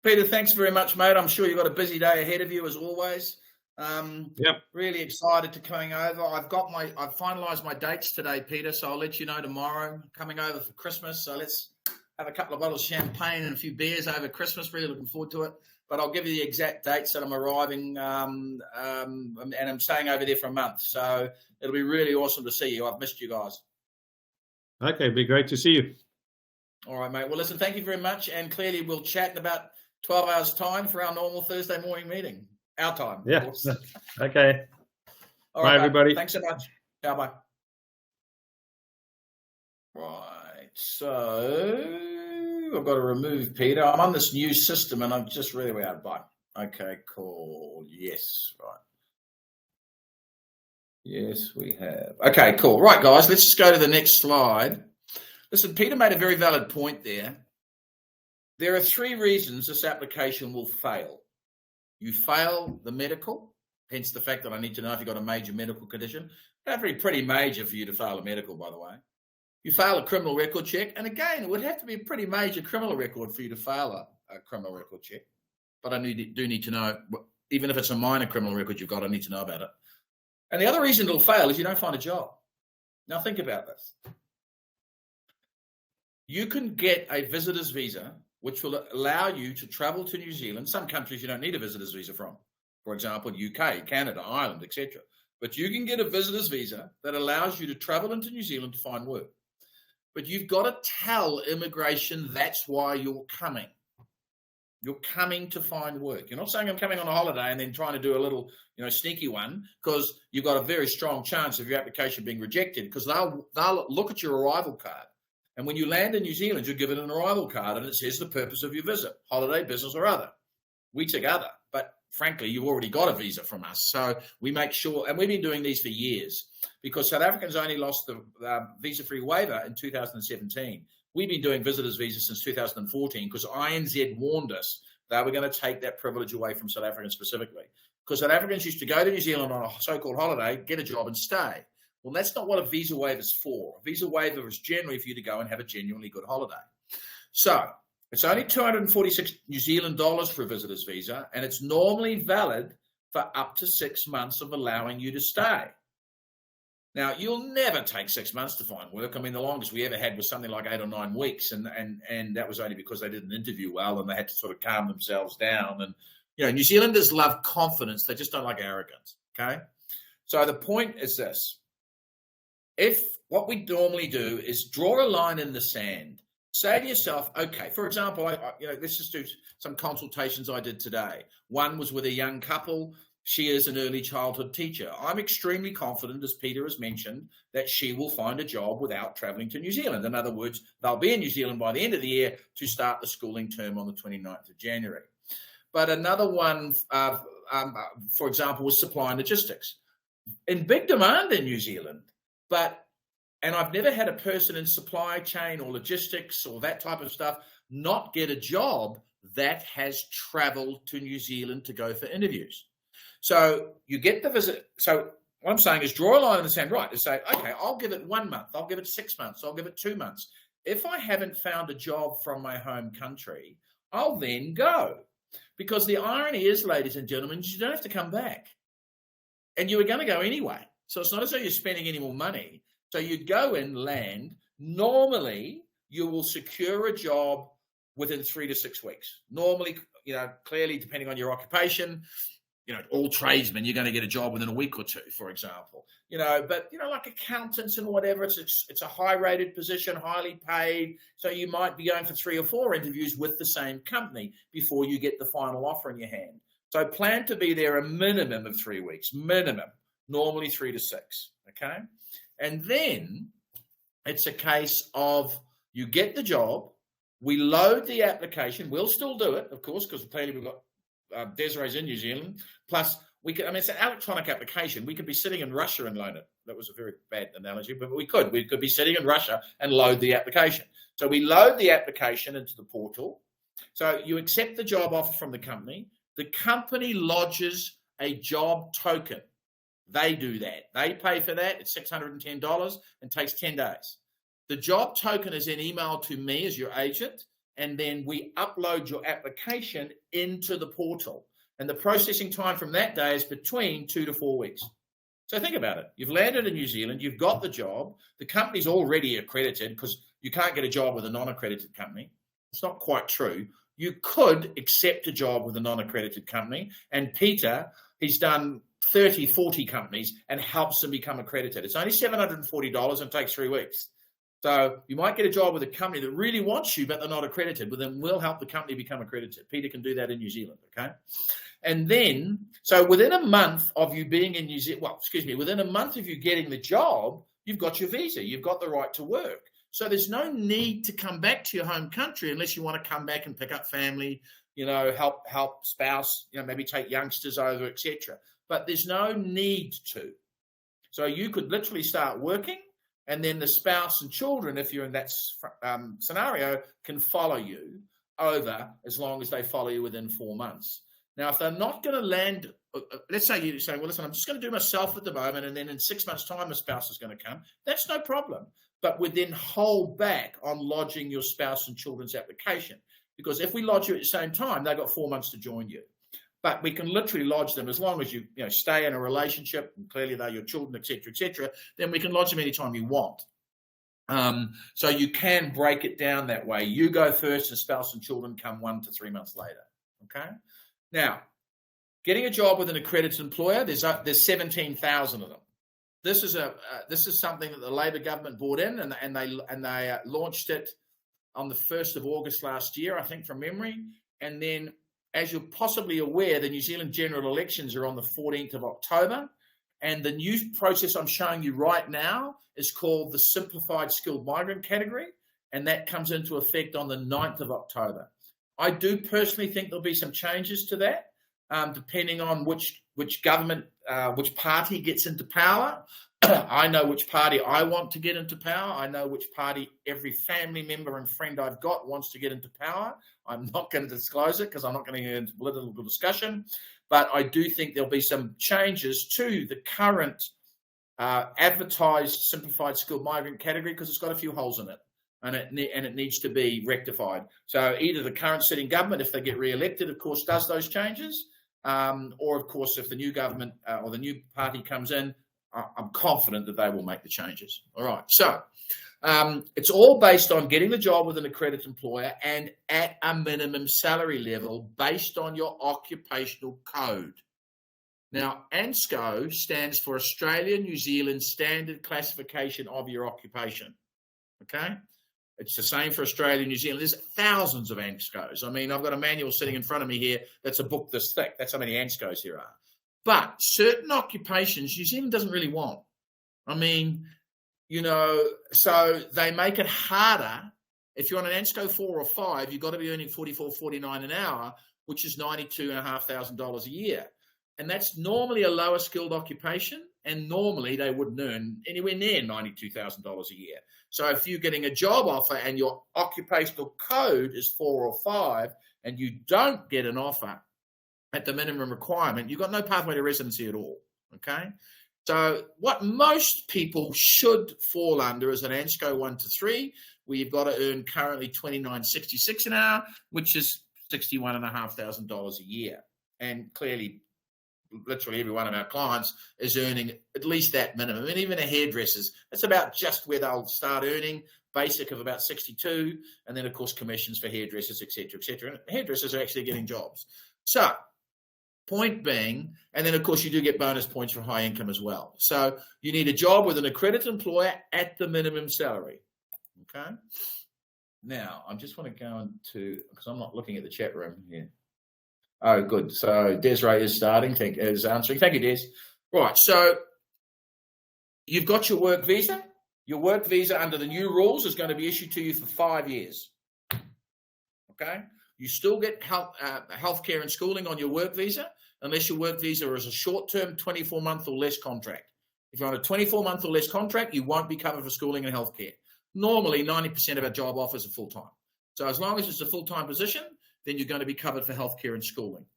Peter, thanks very much, mate. I'm sure you've got a busy day ahead of you, as always. Yep. Really excited to coming over. I've finalised my dates today, Peter, so I'll let you know tomorrow. Coming over for Christmas, so let's have a couple of bottles of champagne and a few beers over Christmas. Really looking forward to it. But I'll give you the exact dates that I'm arriving, and I'm staying over there for a month. So it'll be really awesome to see you. I've missed you guys. Okay, it'd be great to see you. All right, mate. Well, listen, thank you very much. And clearly we'll chat in about 12 hours' time for our normal Thursday morning meeting. Our time. Yeah. Okay. All bye, right, everybody. Mate. Thanks so much. Bye. Right. So I've got to remove Peter. I'm on this new system and I'm just really out of bye. Okay, cool. Yes. Right. Yes, we have. Okay, cool. Right, guys, let's just go to the next slide. Listen, Peter made a very valid point there. There are 3 reasons this application will fail. You fail the medical, hence the fact that I need to know if you've got a major medical condition. That'd be pretty major for you to fail a medical, by the way. You fail a criminal record check, and again, it would have to be a pretty major criminal record for you to fail a criminal record check. But I do need to know, even if it's a minor criminal record you've got, I need to know about it. And the other reason it'll fail is you don't find a job. Now think about this. You can get a visitor's visa, which will allow you to travel to New Zealand. Some countries you don't need a visitor's visa from. For example, UK, Canada, Ireland, etc. But you can get a visitor's visa that allows you to travel into New Zealand to find work. But you've got to tell immigration that's why you're coming. You're coming to find work. You're not saying I'm coming on a holiday and then trying to do a little, sneaky one, because you've got a very strong chance of your application being rejected, because they'll look at your arrival card. And when you land in New Zealand, you're given an arrival card and it says the purpose of your visit, holiday, business, or other. We tick other, but frankly, you've already got a visa from us. So we make sure, and we've been doing these for years, because South Africans only lost the visa-free waiver in 2017. We've been doing visitors' visas since 2014 because INZ warned us they were going to take that privilege away from South Africans specifically. Because South Africans used to go to New Zealand on a so-called holiday, get a job and stay. Well, that's not what a visa waiver is for. A visa waiver is generally for you to go and have a genuinely good holiday. So it's only 246 New Zealand dollars for a visitor's visa, and it's normally valid for up to 6 months of allowing you to stay. Now, you'll never take 6 months to find work. I mean, the longest we ever had was something like 8 or 9 weeks, and that was only because they didn't interview well and they had to sort of calm themselves down. And, New Zealanders love confidence. They just don't like arrogance, okay? So the point is this. If what we normally do is draw a line in the sand, say to yourself, okay, for example, let's just do some consultations I did today. One was with a young couple. She is an early childhood teacher. I'm extremely confident, as Peter has mentioned, that she will find a job without traveling to New Zealand. In other words, they'll be in New Zealand by the end of the year to start the schooling term on the 29th of January. But another one, for example, was supply and logistics. In big demand in New Zealand. And I've never had a person in supply chain or logistics or that type of stuff not get a job that has traveled to New Zealand to go for interviews. So you get the visit. So what I'm saying is draw a line in the sand, right? To say, okay, I'll give it 1 month. I'll give it 6 months. I'll give it 2 months. If I haven't found a job from my home country, I'll then go. Because the irony is, ladies and gentlemen, you don't have to come back. And you were going to go anyway. So it's not as though you're spending any more money. So you go and land. Normally, you will secure a job within 3 to 6 weeks. Normally, clearly, depending on your occupation, all tradesmen, you're going to get a job within a week or two, for example. But like accountants and whatever, it's a high-rated position, highly paid. So you might be going for 3 or 4 interviews with the same company before you get the final offer in your hand. So plan to be there a minimum of 3 weeks, minimum, normally 3 to 6. Okay, and then it's a case of you get the job, we load the application. We'll still do it, of course, because clearly we've got Desiree's in New Zealand. Plus, it's an electronic application. We could be sitting in Russia and load it. That was a very bad analogy, but we could. We could be sitting in Russia and load the application. So we load the application into the portal. So you accept the job offer from the company. The company lodges a job token. They do that. They pay for that. It's $610 and takes 10 days. The job token is then emailed to me as your agent, and then we upload your application into the portal. And the processing time from that day is between 2 to 4 weeks. So think about it. You've landed in New Zealand. You've got the job. The company's already accredited, because you can't get a job with a non-accredited company. It's not quite true. You could accept a job with a non-accredited company. And Peter, he's done 30, 40 companies and helps them become accredited. It's only $740 and takes 3 weeks. So you might get a job with a company that really wants you, but they're not accredited. But then we'll help the company become accredited. Peter can do that in New Zealand, okay? And then, so within a month of you being in New Zealand, within a month of you getting the job, you've got your visa. You've got the right to work. So there's no need to come back to your home country unless you want to come back and pick up family, help spouse, maybe take youngsters over, etc. But there's no need to. So you could literally start working, and then the spouse and children, if you're in that scenario, can follow you over as long as they follow you within 4 months. Now, if they're not going to land, let's say you say, well, listen, I'm just going to do myself at the moment, and then in 6 months' time, a spouse is going to come. That's no problem. But we then hold back on lodging your spouse and children's application, because if we lodge you at the same time, they've got 4 months to join you. But we can literally lodge them as long as you stay in a relationship, and clearly they're your children, etc., then we can lodge them anytime you want. So you can break it down that way. You go first, and spouse and children come 1 to 3 months later. Okay. Now, getting a job with an accredited employer, there's 17,000 of them. This is something that the Labor government brought in, and they launched it on the 1st of August last year, I think, from memory. And then, as you're possibly aware, the New Zealand general elections are on the 14th of October. And the new process I'm showing you right now is called the Simplified Skilled Migrant category. And that comes into effect on the 9th of October. I do personally think there'll be some changes to that, depending on which government, which party gets into power. I know which party I want to get into power. I know which party every family member and friend I've got wants to get into power. I'm not going to disclose it because I'm not going to get into political discussion. But I do think there'll be some changes to the current advertised simplified skilled migrant category, because it's got a few holes in it. And it needs to be rectified. So either the current sitting government, if they get re-elected, of course, does those changes, or, of course, if the new government or the new party comes in, I'm confident that they will make the changes. All right. So it's all based on getting the job with an accredited employer and at a minimum salary level based on your occupational code. Now, ANSCO stands for Australia New Zealand Standard Classification of Your Occupation. Okay? It's the same for Australia and New Zealand. There's thousands of ANSCOs. I mean, I've got a manual sitting in front of me here that's a book this thick. That's how many ANSCOs there are. But certain occupations New Zealand doesn't really want. I mean, so they make it harder. If you're on an ANSCO 4 or 5, you've got to be earning $44.49 an hour, which is $92,500 a year. And that's normally a lower skilled occupation, and normally they wouldn't earn anywhere near $92,000 a year. So if you're getting a job offer and your occupational code is 4 or 5 and you don't get an offer at the minimum requirement, you've got no pathway to residency at all, okay? So what most people should fall under is an ANSCO 1 to 3, where you've got to earn currently $29.66 an hour, which is $61,500 a year. And clearly, literally every one of our clients is earning at least that minimum. And even a hairdresser's, that's about just where they'll start earning, basic of about 62, and then, of course, commissions for hairdressers, et cetera, et cetera. And hairdressers are actually getting jobs. So Point being, and then of course you do get bonus points for high income as well. So you need a job with an accredited employer at the minimum salary. Okay. Now I just want to go into, because I'm not looking at the chat room here. Oh, good. So Desiree is answering. Thank you, Des. Right. So you've got your work visa. Your work visa under the new rules is going to be issued to you for 5 years. Okay. You still get healthcare and schooling on your work visa, unless your work visa is a short-term 24-month or less contract. If you're on a 24-month or less contract, you won't be covered for schooling and healthcare. Normally, 90% of our job offers are full-time. So as long as it's a full-time position, then you're going to be covered for healthcare and schooling.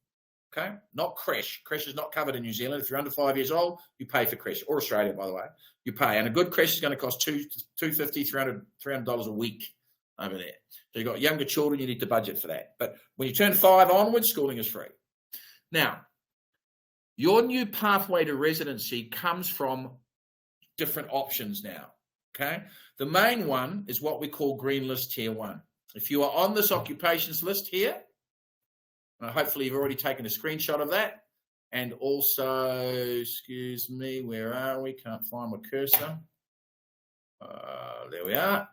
Okay? Not creche. Creche is not covered in New Zealand. If you're under 5 years old, you pay for creche. Or Australia, by the way. You pay. And a good creche is going to cost $250, $300 a week over there. So you've got younger children, you need to budget for that. But when you turn 5 onwards, schooling is free. Now, your new pathway to residency comes from different options now. Okay? The main one is what we call Green List Tier 1. If you are on this occupations list here, hopefully you've already taken a screenshot of that. And also, excuse me, where are we? Can't find my cursor. There we are.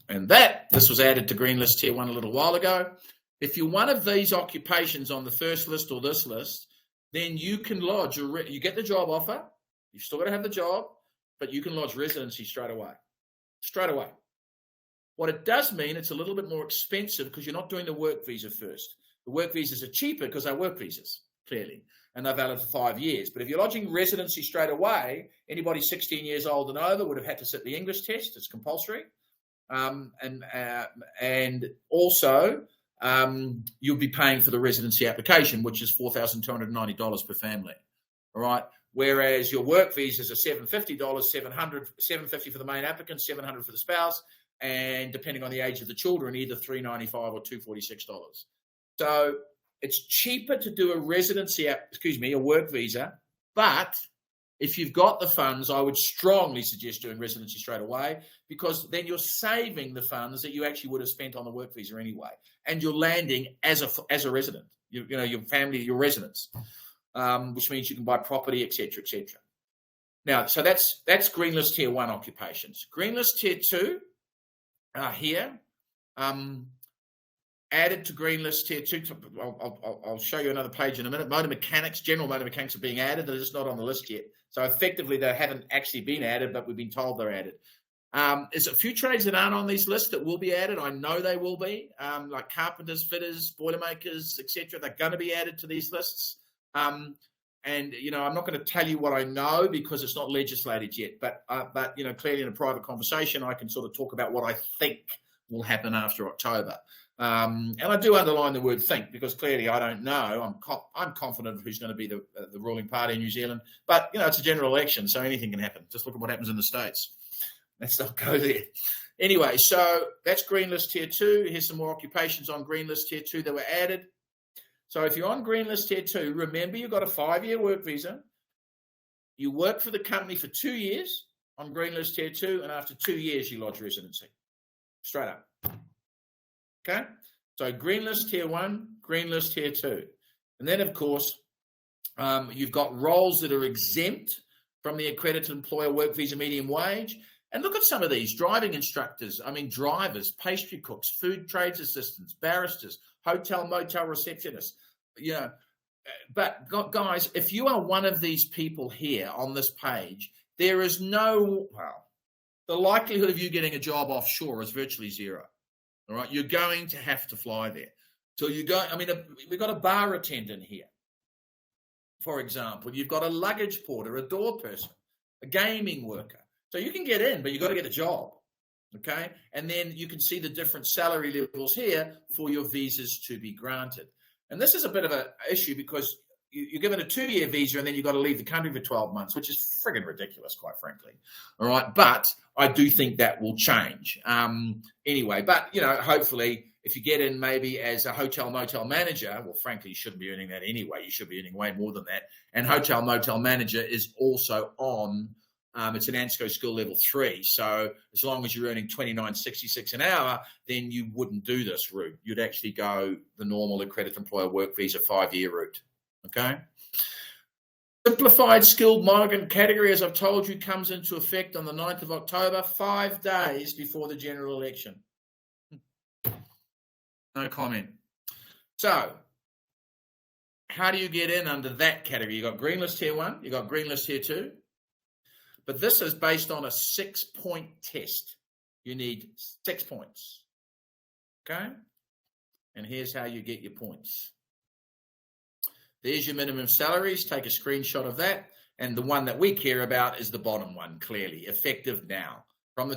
And this was added to Green List Tier 1 a little while ago. If you're one of these occupations on the first list or this list, then you can lodge, you get the job offer, you've still got to have the job, but you can lodge residency straight away. Straight away. What it does mean, it's a little bit more expensive because you're not doing the work visa first. The work visas are cheaper because they're work visas, clearly, and they're valid for 5 years. But if you're lodging residency straight away, anybody 16 years old and over would have had to sit the English test. It's compulsory. And also you'll be paying for the residency application, which is $4,290 per family. All right. Whereas your work visas are $750, $750 for the main applicant, $700 for the spouse, and depending on the age of the children, either $395 or $246. So it's cheaper to do a work visa, but if you've got the funds, I would strongly suggest doing residency straight away, because then you're saving the funds that you actually would have spent on the work visa anyway, and you're landing as a resident. Your family, your residence, which means you can buy property, etc., etc. Now, so that's Green List Tier 1 occupations. Green List Tier 2 are here. Added to Green List Tier 2, I'll show you another page in a minute. Motor mechanics, general motor mechanics are being added. They're just not on the list yet. So effectively, they haven't actually been added, but we've been told they're added. There's a few trades that aren't on these lists that will be added. I know they will be, like carpenters, fitters, boilermakers, etc. They're going to be added to these lists. And, I'm not going to tell you what I know because it's not legislated yet. But clearly in a private conversation, I can sort of talk about what I think will happen after October. And I do underline the word think, because clearly I don't know. I'm confident of who's going to be the ruling party in New Zealand. But, it's a general election, so anything can happen. Just look at what happens in the States. Let's not go there. Anyway, so that's Green List Tier 2. Here's some more occupations on Green List Tier 2 that were added. So if you're on Green List Tier 2, remember you've got a 5-year work visa. You work for the company for 2 years on Green List Tier 2, and after 2 years you lodge residency. Straight up. Okay? So Green List Tier 1, Green List Tier 2. And then, of course, you've got roles that are exempt from the accredited employer work visa medium wage. And look at some of these: driving instructors, drivers, pastry cooks, food trades assistants, barristers, hotel, motel receptionists. But guys, if you are one of these people here on this page, there is the likelihood of you getting a job offshore is virtually zero. All right, you're going to have to fly there. So we've got a bar attendant here, for example. You've got a luggage porter, a door person, a gaming worker. So you can get in, but you've got to get a job, okay? And then you can see the different salary levels here for your visas to be granted. And this is a bit of an issue because you're given a 2-year visa and then you've got to leave the country for 12 months, which is friggin' ridiculous, quite frankly. All right, but I do think that will change. Anyway, but, hopefully if you get in maybe as a hotel motel manager, well, frankly, you shouldn't be earning that anyway. You should be earning way more than that. And hotel motel manager is also on... it's an ANSCO skill level 3. So as long as you're earning $29.66 an hour, then you wouldn't do this route. You'd actually go the normal accredited employer work visa 5-year route. Okay. Simplified skilled migrant category, as I've told you, comes into effect on the 9th of October, 5 days before the general election. No comment. So, how do you get in under that category? You've got Green List Tier 1, you've got Green List Tier 2, but this is based on a 6-point test. You need 6 points, okay? And here's how you get your points. There's your minimum salaries. Take a screenshot of that. And the one that we care about is the bottom one, clearly, effective now, from the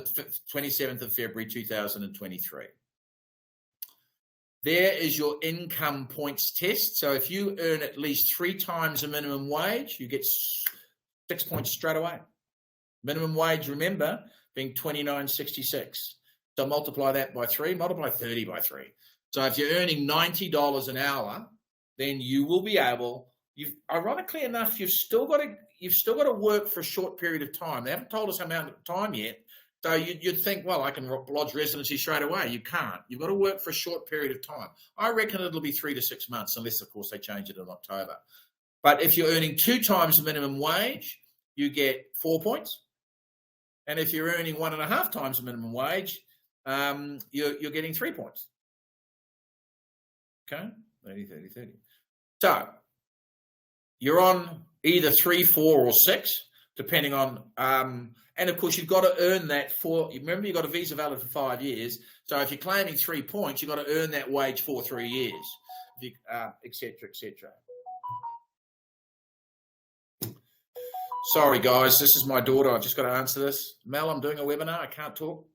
27th of February, 2023. There is your income points test. So if you earn at least 3 times the minimum wage, you get 6 points straight away. Minimum wage, remember, being $29.66. So multiply that by 3, multiply 30 by 3. So if you're earning $90 an hour, then you will be able, ironically enough, you've still got to work for a short period of time. They haven't told us how amount of time yet. So you'd think, well, I can lodge residency straight away. You can't. You've got to work for a short period of time. I reckon it'll be 3 to 6 months, unless, of course, they change it in October. But if you're earning 2 times the minimum wage, you get 4 points. And if you're earning 1.5 times the minimum wage, you're getting 3 points. Okay, 30, 30, 30. So you're on either 3, 4, or 6, depending on, and of course you've got to earn that remember you've got a visa valid for 5 years. So if you're claiming 3 points, you've got to earn that wage for 3 years, etc., etc. Sorry guys, this is my daughter. I've just got to answer this. Mel, I'm doing a webinar. I can't talk.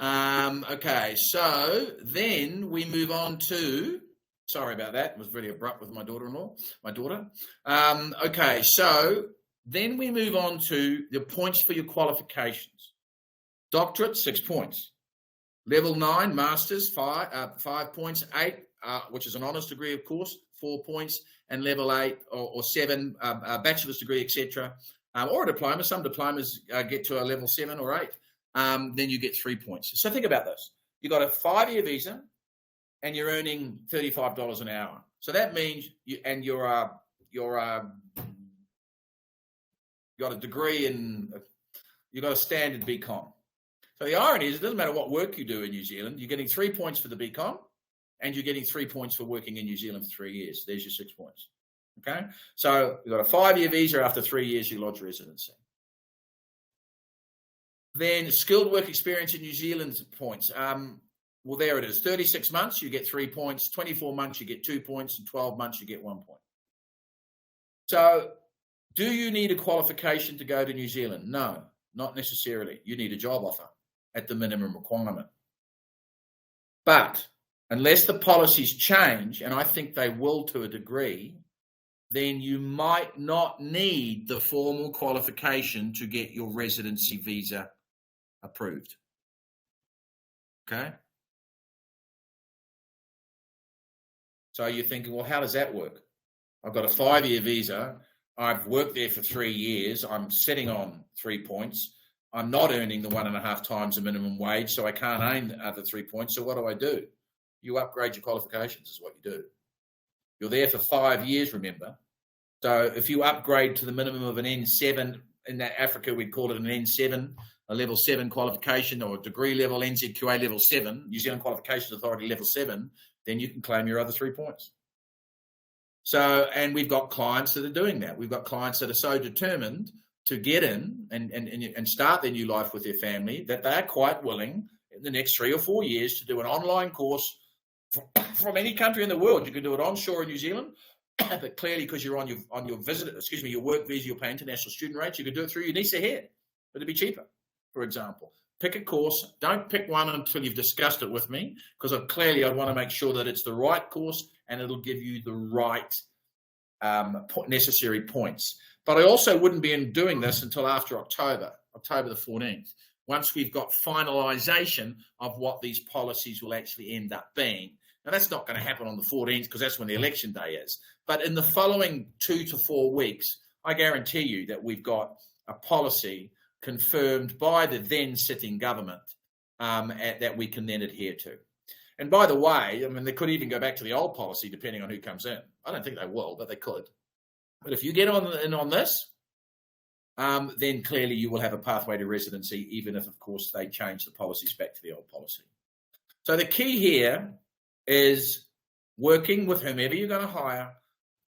Okay, so then we move on to, sorry about that, it was really abrupt with my daughter. Okay, so then we move on to the points for your qualifications. Doctorate, 6 points. Level 9, Masters, 5 points. 8, which is an honours degree, of course, 4 points. And level 8 or 7, bachelor's degree, etc. Or a diploma. Some diplomas get to a level 7 or 8. Then you get 3 points. So think about this. You've got a 5-year visa and you're earning $35 an hour. So that means you got a degree in, you've got a standard BCom. So the irony is it doesn't matter what work you do in New Zealand, you're getting 3 points for the BCom and you're getting 3 points for working in New Zealand for 3 years. There's your 6 points. Okay. So you've got a 5-year visa. After 3 years, you lodge residency. Then skilled work experience in New Zealand's points. Well, there it is. 36 months, you get 3 points. 24 months, you get 2 points. And 12 months, you get 1 point. So do you need a qualification to go to New Zealand? No, not necessarily. You need a job offer at the minimum requirement. But unless the policies change, and I think they will to a degree, then you might not need the formal qualification to get your residency visa approved. Okay? So you're thinking, well, how does that work? I've got a 5-year visa. I've worked there for 3 years. I'm sitting on 3 points. I'm not earning the 1.5 times the minimum wage, so I can't earn the other 3 points. So what do? You upgrade your qualifications is what you do. You're there for 5 years, remember. So if you upgrade to the minimum of an N7, in Africa we'd call it an N7, a level 7 qualification, or a degree level, NZQA level 7, New Zealand Qualifications Authority level 7, then you can claim your other 3 points. So, and we've got clients that are doing that. We've got clients that are so determined to get in and start their new life with their family that they are quite willing in the next 3 or 4 years to do an online course from any country in the world. You can do it onshore in New Zealand, but clearly because you're on your your work visa, you'll pay international student rates. You can do it through your NISA here, but it'd be cheaper, for example. Pick a course. Don't pick one until you've discussed it with me, because I'd want to make sure that it's the right course and it'll give you the right necessary points. But I also wouldn't be doing this until after October the 14th, once we've got finalisation of what these policies will actually end up being. Now, that's not going to happen on the 14th because that's when the election day is. But in the following 2 to 4 weeks, I guarantee you that we've got a policy confirmed by the then sitting government that we can then adhere to. And by the way, I mean, they could even go back to the old policy depending on who comes in. I don't think they will, but they could. But if you get on this, then clearly you will have a pathway to residency, even if, of course, they change the policies back to the old policy. So the key here is working with whomever you're going to hire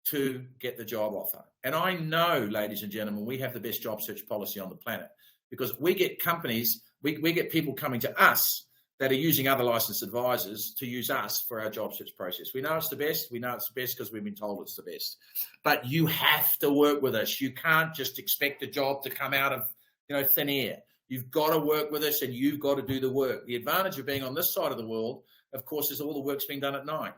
to get the job offer. And I know, ladies and gentlemen, we have the best job search policy on the planet, because we get companies, we get people coming to us that are using other licensed advisors to use us for our job search process. We know it's the best. We know it's the best because we've been told it's the best. But you have to work with us. You can't just expect a job to come out of thin air. You've got to work with us, and you've got to do the work. The advantage of being on this side of the world, of course, is all the work's being done at night.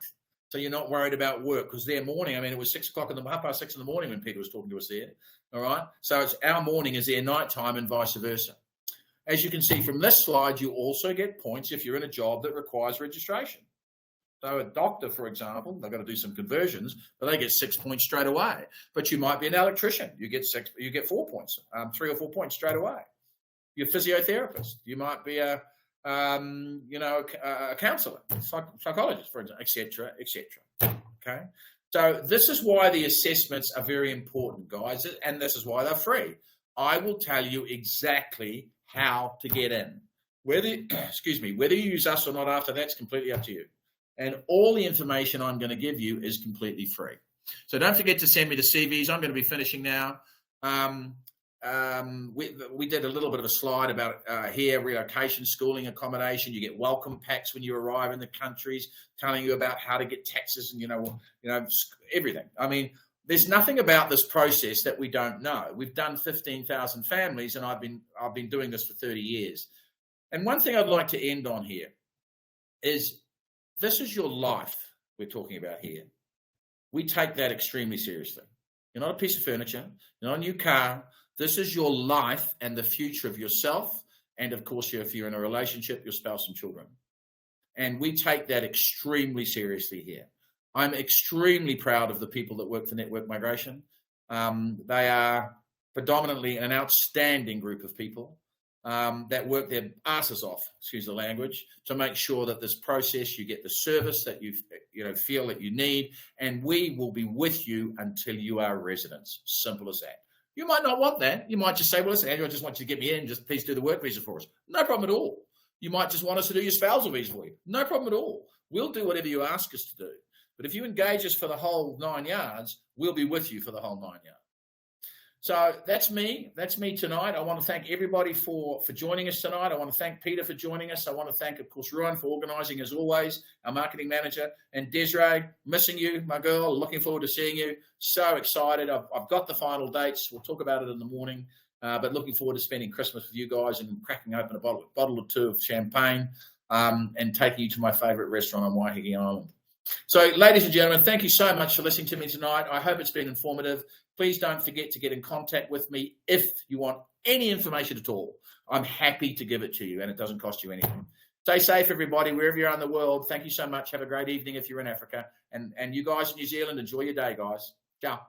So you're not worried about work, because their morning, I mean, it was 6:30 in the morning when Peter was talking to us there. All right. So it's our morning is their nighttime and vice versa. As you can see from this slide, you also get points if you're in a job that requires registration. So a doctor, for example, they've got to do some conversions, but they get 6 points straight away. But you might be an electrician. You get 4 points, 3 or 4 points straight away. You're a physiotherapist. You might be a counselor, psychologist, for example, et cetera, et cetera. Okay. So this is why the assessments are very important, guys. And this is why they're free. I will tell you exactly how to get in. Whether you use us or not after that's completely up to you. And all the information I'm going to give you is completely free. So don't forget to send me the CVs. I'm going to be finishing now. We did a little bit of a slide about here, relocation, schooling, accommodation. You get welcome packs when you arrive in the countries, telling you about how to get taxes and, everything. I mean, there's nothing about this process that we don't know. We've done 15,000 families, and I've been doing this for 30 years. And one thing I'd like to end on here is this is your life we're talking about here. We take that extremely seriously. You're not a piece of furniture. You're not a new car. This is your life and the future of yourself. And of course, if you're in a relationship, your spouse and children. And we take that extremely seriously here. I'm extremely proud of the people that work for Network Migration. They are predominantly an outstanding group of people that work their asses off, excuse the language, to make sure that this process, you get the service that you feel that you need, and we will be with you until you are residents. Simple as that. You might not want that. You might just say, well, listen, Andrew, I just want you to get me in. Just please do the work visa for us. No problem at all. You might just want us to do your spousal visa for you. No problem at all. We'll do whatever you ask us to do. But if you engage us for the whole 9 yards, we'll be with you for the whole 9 yards. So that's me. That's me tonight. I want to thank everybody for joining us tonight. I want to thank Peter for joining us. I want to thank, of course, Ruan for organising, as always, our marketing manager. And Desiree, missing you, my girl. Looking forward to seeing you. So excited. I've got the final dates. We'll talk about it in the morning. But looking forward to spending Christmas with you guys and cracking open a bottle or two of champagne and taking you to my favourite restaurant on Waiheke Island. So, ladies and gentlemen, thank you so much for listening to me tonight. I hope it's been informative. Please don't forget to get in contact with me if you want any information at all. I'm happy to give it to you, and it doesn't cost you anything. Stay safe, everybody, wherever you are in the world. Thank you so much. Have a great evening if you're in Africa. And you guys in New Zealand, enjoy your day, guys. Ciao.